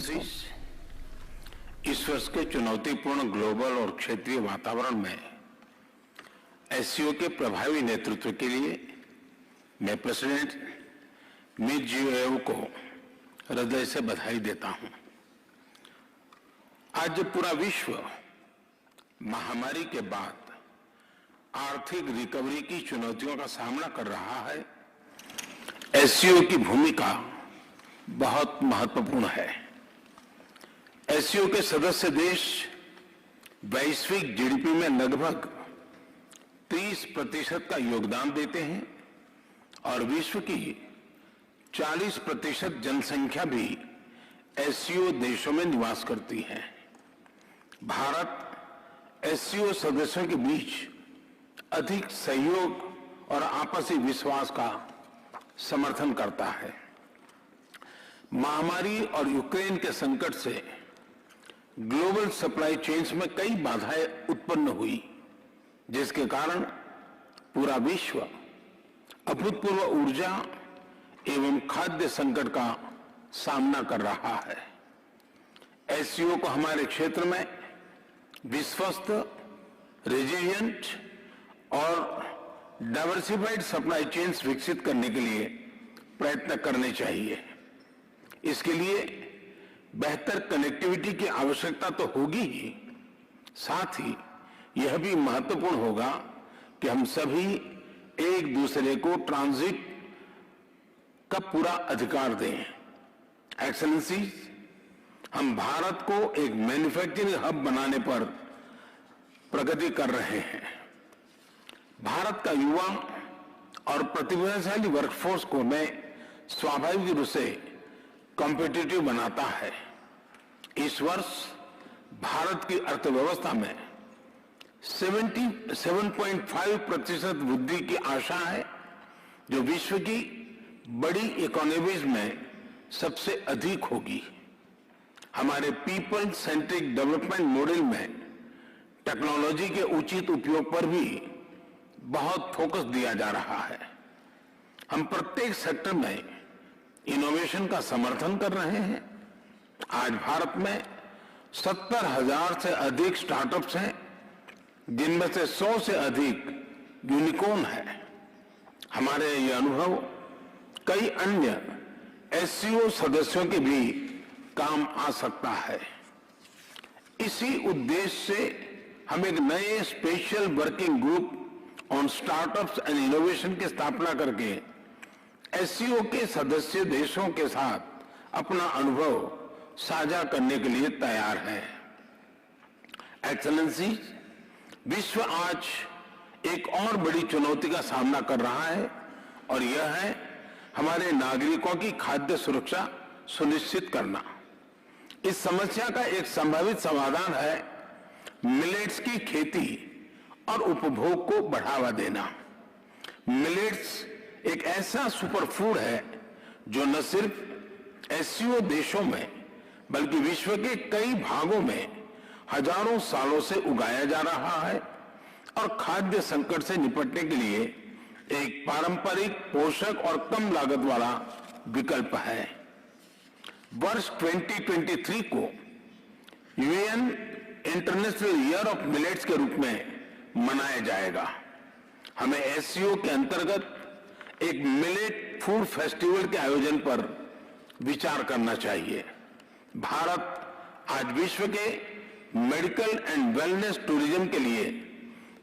Excellencies, इस वर्ष के चुनौतीपूर्ण ग्लोबल और क्षेत्रीय वातावरण में एससीओ के प्रभावी नेतृत्व के लिए मैं प्रेसिडेंट मेदवेदेव को हृदय से बधाई देता हूं। आज जब पूरा विश्व महामारी के बाद आर्थिक रिकवरी की चुनौतियों का सामना कर रहा है, एससीओ की भूमिका बहुत महत्वपूर्ण है। एससीओ के सदस्य देश वैश्विक जीडीपी में लगभग 30% का योगदान देते हैं और विश्व की 40% जनसंख्या भी एससीओ देशों में निवास करती है। भारत एससीओ सदस्यों के बीच अधिक सहयोग और आपसी विश्वास का समर्थन करता है। महामारी और यूक्रेन के संकट से ग्लोबल सप्लाई चेन्स में कई बाधाएं उत्पन्न हुई, जिसके कारण पूरा विश्व अभूतपूर्व ऊर्जा एवं खाद्य संकट का सामना कर रहा है। एससीओ को हमारे क्षेत्र में विश्वस्त, रेजिलिएंट और डाइवर्सिफाइड सप्लाई चेन्स विकसित करने के लिए प्रयत्न करने चाहिए। इसके लिए बेहतर कनेक्टिविटी की आवश्यकता तो होगी ही, साथ ही यह भी महत्वपूर्ण होगा कि हम सभी एक दूसरे को ट्रांजिट का पूरा अधिकार दें। एक्सेलेंसीज, हम भारत को एक मैन्युफैक्चरिंग हब बनाने पर प्रगति कर रहे हैं। भारत का युवा और प्रतिभाशाली वर्कफोर्स को मैं स्वाभाविक रूप से कॉम्पिटिटिव बनाता है। इस वर्ष भारत की अर्थव्यवस्था में 7.5% वृद्धि की आशा है, जो विश्व की बड़ी इकोनॉमीज में सबसे अधिक होगी। हमारे पीपल सेंट्रिक डेवलपमेंट मॉडल में टेक्नोलॉजी के उचित उपयोग पर भी बहुत फोकस दिया जा रहा है। हम प्रत्येक सेक्टर में इनोवेशन का समर्थन कर रहे हैं। आज भारत में 70,000 से अधिक स्टार्टअप्स हैं, जिनमें से 100 से अधिक यूनिकॉर्न है। हमारे ये अनुभव कई अन्य एससीओ सदस्यों के भी काम आ सकता है। इसी उद्देश्य से हम एक नए special working group on startups and innovation की स्थापना करके एससीओ के सदस्य देशों के साथ अपना अनुभव साझा करने के लिए तैयार है। एक्सेलेंसी, विश्व आज एक और बड़ी चुनौती का सामना कर रहा है और यह है हमारे नागरिकों की खाद्य सुरक्षा सुनिश्चित करना। इस समस्या का एक संभावित समाधान है मिलेट्स की खेती और उपभोग को बढ़ावा देना। मिलेट्स एक ऐसा सुपरफूड है जो न सिर्फ एससीओ देशों में बल्कि विश्व के कई भागों में हजारों सालों से उगाया जा रहा है और खाद्य संकट से निपटने के लिए एक पारंपरिक, पोषक और कम लागत वाला विकल्प है। वर्ष 2023 को UN international year of millets के रूप में मनाया जाएगा। हमें एससीओ के अंतर्गत एक मिलेट फूड फेस्टिवल के आयोजन पर विचार करना चाहिए। भारत आज विश्व के मेडिकल एंड वेलनेस टूरिज्म के लिए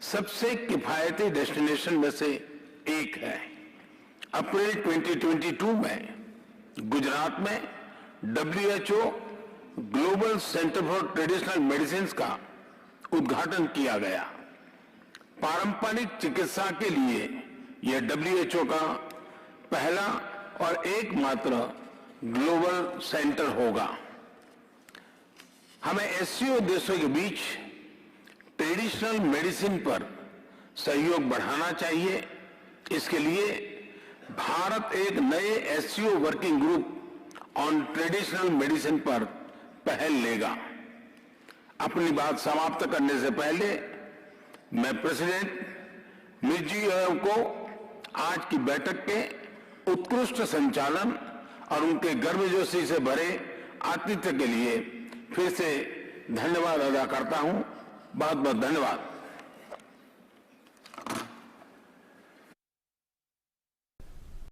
सबसे किफायती डेस्टिनेशन में से एक है। अप्रैल 2022 में गुजरात में WHO global centre for traditional medicine का उद्घाटन किया गया। पारंपरिक चिकित्सा के लिए यह WHO का पहला और एकमात्र ग्लोबल सेंटर होगा। हमें एससीओ देशों के बीच ट्रेडिशनल मेडिसिन पर सहयोग बढ़ाना चाहिए। इसके लिए भारत एक नए SCO working group on traditional medicine पर पहल लेगा। अपनी बात समाप्त करने से पहले मैं प्रेसिडेंट मेदवेदेव को आज की बैठक के उत्कृष्ट संचालन और उनके गर्मजोशी से भरे आतिथ्य के लिए फिर से धन्यवाद अदा करता हूं। बहुत बहुत धन्यवाद।